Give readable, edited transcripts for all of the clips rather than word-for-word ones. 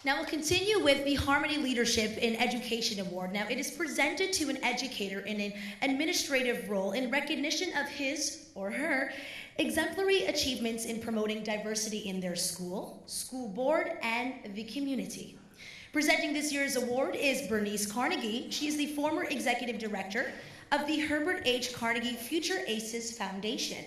Now we'll continue with the Harmony Leadership in Education Award. Now it is presented to an educator in an administrative role in recognition of his or her exemplary achievements in promoting diversity in their school, school board, and the community. Presenting this year's award is Bernice Carnegie. She is the former executive director of the Herbert H. Carnegie Future Aces Foundation.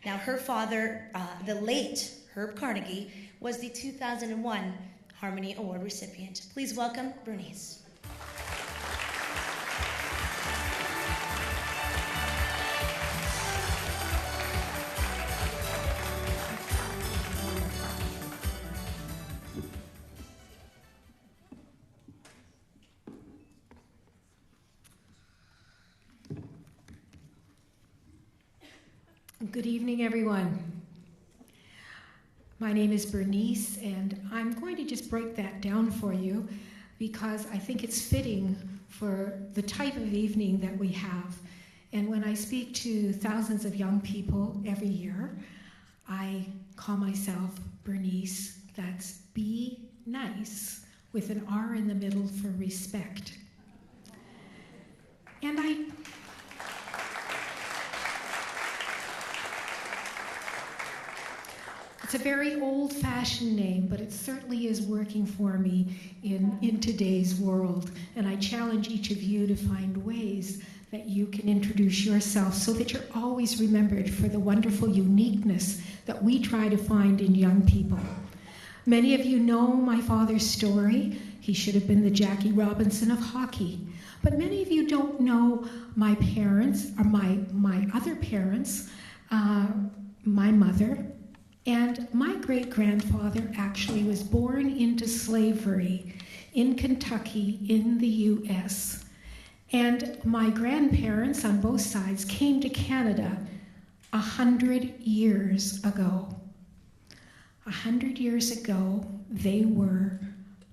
Now her father, the late Herb Carnegie, was the 2001 Harmony Award recipient. Please welcome Bernice. Good evening, everyone. My name is Bernice, and I'm going to just break that down for you because I think it's fitting for the type of evening that we have. And when I speak to thousands of young people every year, I call myself Bernice. That's be nice with an R in the middle for respect. And it's a very old-fashioned name, but it certainly is working for me in today's world. And I challenge each of you to find ways that you can introduce yourself so that you're always remembered for the wonderful uniqueness that we try to find in young people. Many of you know my father's story. He should have been the Jackie Robinson of hockey. But many of you don't know my parents, or my other parents, my mother. And my great-grandfather actually was born into slavery in Kentucky in the U.S. And my grandparents on both sides came to Canada 100 years ago. 100 years ago, they were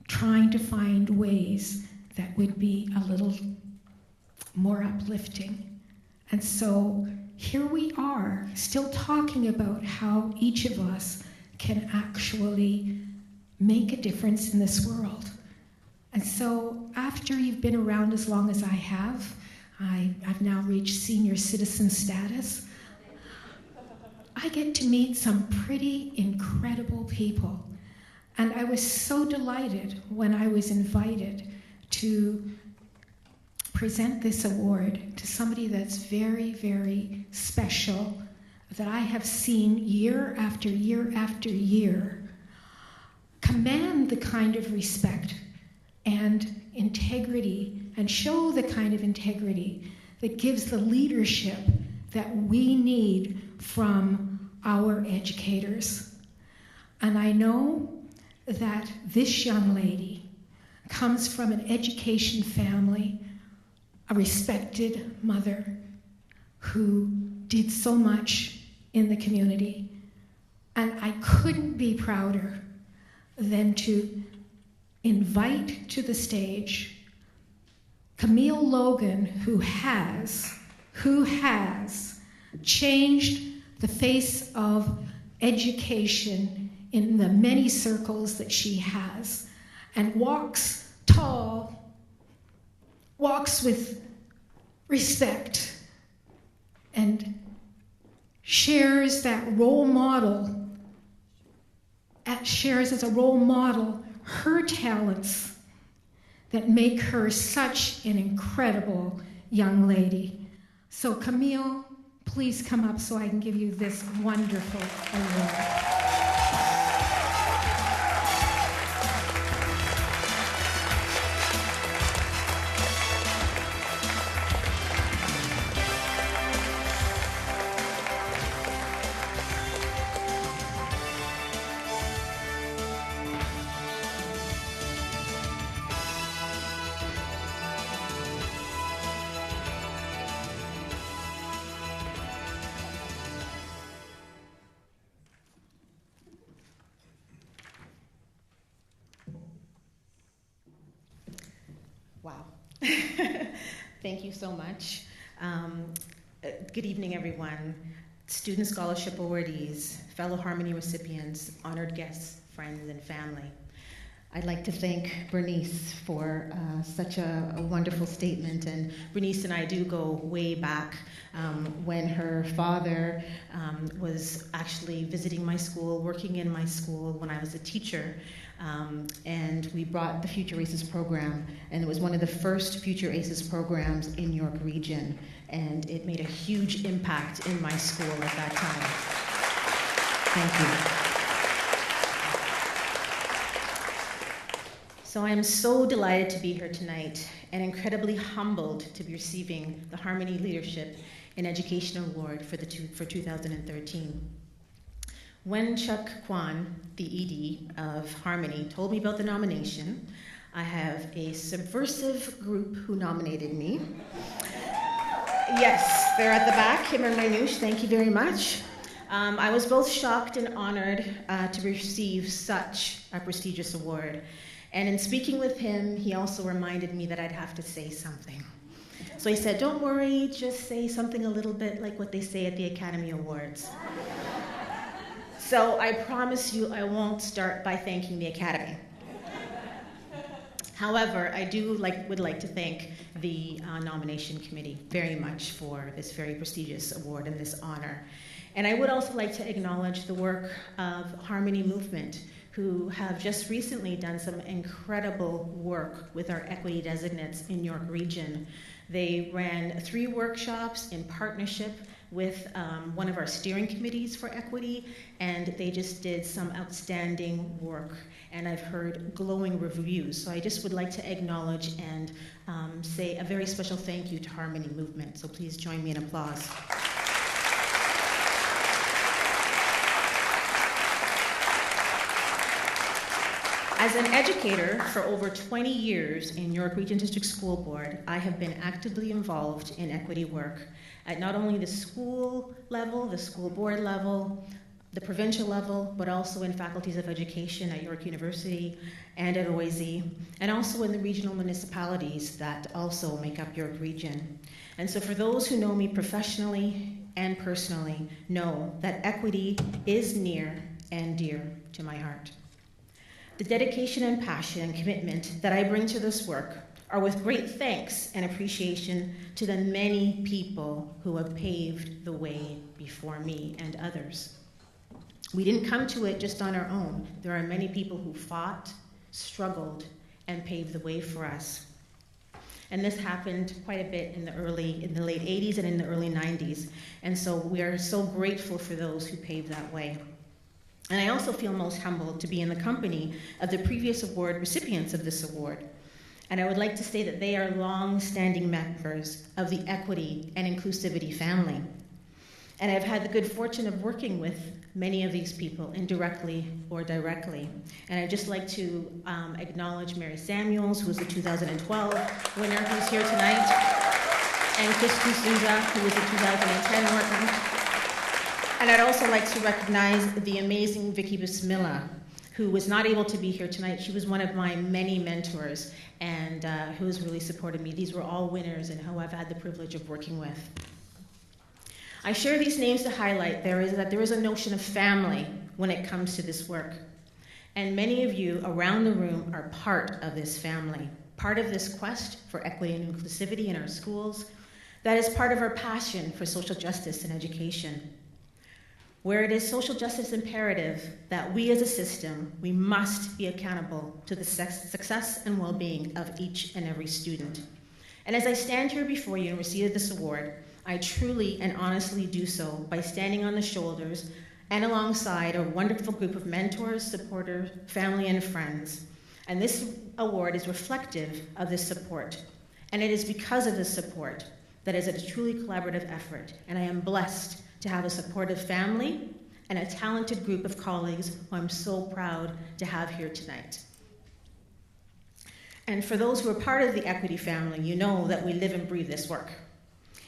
trying to find ways that would be a little more uplifting. And so here we are, still talking about how each of us can actually make a difference in this world. And so after you've been around as long as I have, I've now reached senior citizen status, I get to meet some pretty incredible people. And I was so delighted when I was invited to present this award to somebody that's very, very special, that I have seen year after year after year command the kind of respect and integrity and show the kind of integrity that gives the leadership that we need from our educators. And I know that this young lady comes from an education family, a respected mother who did so much in the community. And I couldn't be prouder than to invite to the stage Camille Logan, who has changed the face of education in the many circles that she has, and walks tall, walks with respect, and shares that role model, shares as a role model her talents that make her such an incredible young lady. So Camille, please come up so I can give you this wonderful award. Wow. Thank you so much. Good evening, everyone. Student scholarship awardees, fellow Harmony recipients, honored guests, friends, and family. I'd like to thank Bernice for such a wonderful statement. And Bernice and I do go way back when her father was actually visiting my school, working in my school when I was a teacher. And we brought the Future Aces program, and it was one of the first Future Aces programs in York Region. And it made a huge impact in my school at that time. Thank you. So I am so delighted to be here tonight and incredibly humbled to be receiving the Harmony Leadership in Education Award for 2013. When Chuck Kwan, the ED of Harmony, told me about the nomination, I have a subversive group who nominated me. Yes, they're at the back, Kim and Raynoush, thank you very much. I was both shocked and honored to receive such a prestigious award. And in speaking with him, he also reminded me that I'd have to say something. So he said, don't worry, just say something a little bit like what they say at the Academy Awards. So I promise you I won't start by thanking the Academy. However, I would like to thank the nomination committee very much for this very prestigious award and this honor. And I would also like to acknowledge the work of Harmony Movement, who have just recently done some incredible work with our equity designates in York Region. They ran 3 workshops in partnership with one of our steering committees for equity, and they just did some outstanding work, and I've heard glowing reviews. So I just would like to acknowledge and say a very special thank you to Harmony Movement. So please join me in applause. As an educator for over 20 years in York Region District School Board, I have been actively involved in equity work at not only the school level, the school board level, the provincial level, but also in faculties of education at York University and at OAZ, and also in the regional municipalities that also make up York Region. And so for those who know me professionally and personally, know that equity is near and dear to my heart. The dedication and passion and commitment that I bring to this work are with great thanks and appreciation to the many people who have paved the way before me and others. We didn't come to it just on our own. There are many people who fought, struggled, and paved the way for us. And this happened quite a bit in the late 80s and in the early 90s. And so we are so grateful for those who paved that way. And I also feel most humbled to be in the company of the previous award recipients of this award. And I would like to say that they are long-standing members of the equity and inclusivity family. And I've had the good fortune of working with many of these people indirectly or directly. And I'd just like to acknowledge Mary Samuels, who was the 2012 winner, who's here tonight, and Chris Souza, who was the 2010 winner. And I'd also like to recognize the amazing Vicky Bismillah, who was not able to be here tonight. She was one of my many mentors and who has really supported me. These were all winners and who I've had the privilege of working with. I share these names to highlight that there is a notion of family when it comes to this work. And many of you around the room are part of this family, part of this quest for equity and inclusivity in our schools. That is part of our passion for social justice and education. Where it is social justice imperative that we as a system, we must be accountable to the success and well-being of each and every student. And as I stand here before you and receive this award, I truly and honestly do so by standing on the shoulders and alongside a wonderful group of mentors, supporters, family, and friends. And this award is reflective of this support. And it is because of this support that it is a truly collaborative effort. And I am blessed to have a supportive family and a talented group of colleagues who I'm so proud to have here tonight. And for those who are part of the equity family, you know that we live and breathe this work.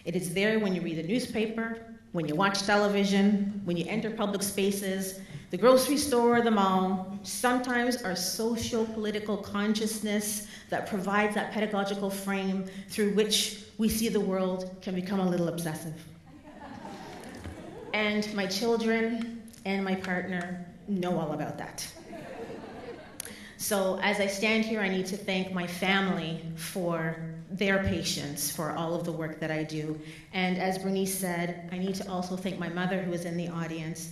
It is there when you read the newspaper, when you watch television, when you enter public spaces, the grocery store, the mall. Sometimes our social-political consciousness that provides that pedagogical frame through which we see the world can become a little obsessive. And my children and my partner know all about that. So as I stand here, I need to thank my family for their patience, for all of the work that I do. And as Bernice said, I need to also thank my mother, who is in the audience,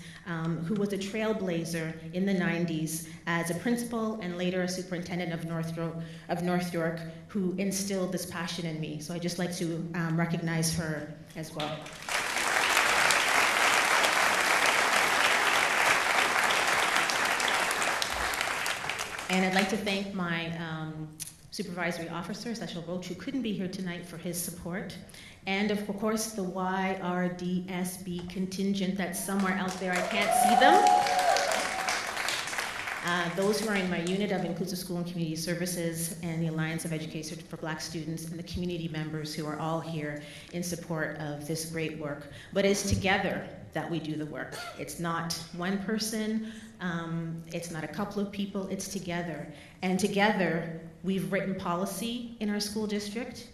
who was a trailblazer in the 90s as a principal and later a superintendent of North York, who instilled this passion in me. So I'd just like to recognize her as well. And I'd like to thank my supervisory officer, Cecil Roach, who couldn't be here tonight, for his support. And of course, the YRDSB contingent that's somewhere out there, I can't see them. Those who are in my unit of Inclusive School and Community Services and the Alliance of Education for Black Students, and the community members who are all here in support of this great work. But it's together that we do the work. It's not one person, it's not a couple of people, it's together. And together, we've written policy in our school district,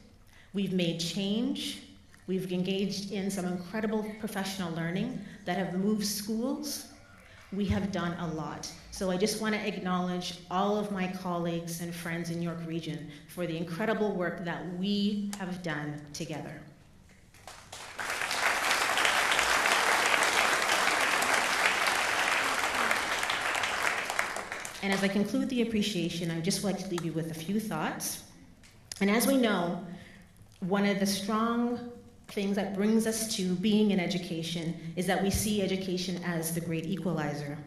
we've made change, we've engaged in some incredible professional learning that have moved schools. We have done a lot. So I just want to acknowledge all of my colleagues and friends in York Region for the incredible work that we have done together. And as I conclude the appreciation, I'd just like to leave you with a few thoughts. And as we know, one of the strong things that brings us to being in education is that we see education as the great equalizer.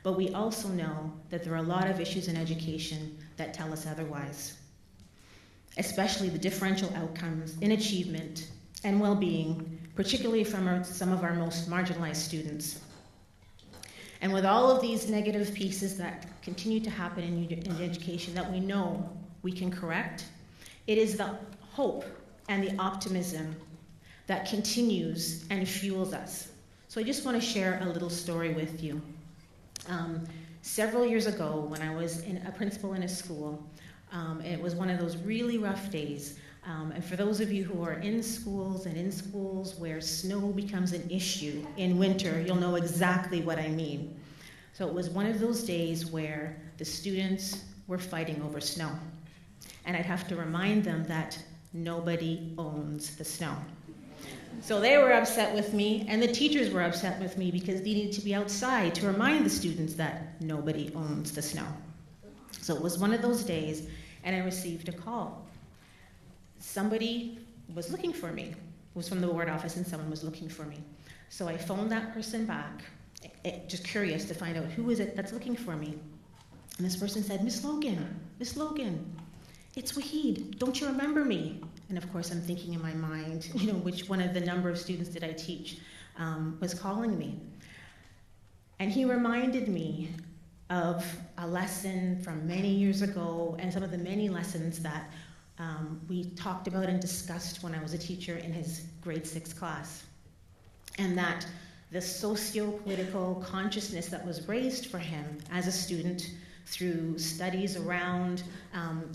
But we also know that there are a lot of issues in education that tell us otherwise, especially the differential outcomes in achievement and well-being, particularly from some of our most marginalized students. And with all of these negative pieces that continue to happen in education that we know we can correct, it is the hope and the optimism that continues and fuels us. So I just want to share a little story with you. Several years ago, when I was a principal in a school, it was one of those really rough days. And for those of you who are in schools and in schools where snow becomes an issue in winter, you'll know exactly what I mean. So it was one of those days where the students were fighting over snow. And I'd have to remind them that nobody owns the snow. So they were upset with me, and the teachers were upset with me because they needed to be outside to remind the students that nobody owns the snow. So it was one of those days, and I received a call. Somebody was looking for me. It was from the ward office, and someone was looking for me. So I phoned that person back, just curious to find out who is it that's looking for me. And this person said, Miss Logan, it's Wahid, don't you remember me? And of course, I'm thinking in my mind, which one of the number of students did I teach was calling me. And he reminded me of a lesson from many years ago and some of the many lessons that we talked about and discussed when I was a teacher in his grade 6 class. And that the socio-political consciousness that was raised for him as a student through studies around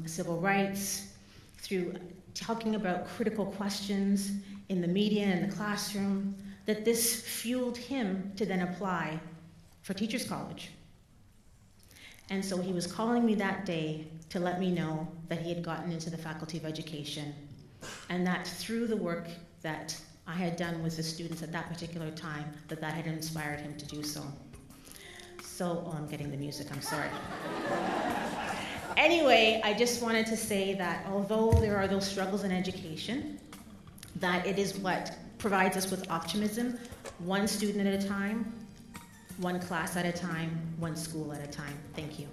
civil rights, through talking about critical questions in the media and the classroom, that this fueled him to then apply for Teachers College. And so he was calling me that day to let me know that he had gotten into the Faculty of Education, and that through the work that I had done with the students at that particular time, that had inspired him to do so. So, I'm getting the music, I'm sorry. Anyway, I just wanted to say that although there are those struggles in education, that it is what provides us with optimism, one student at a time, one class at a time, one school at a time. Thank you.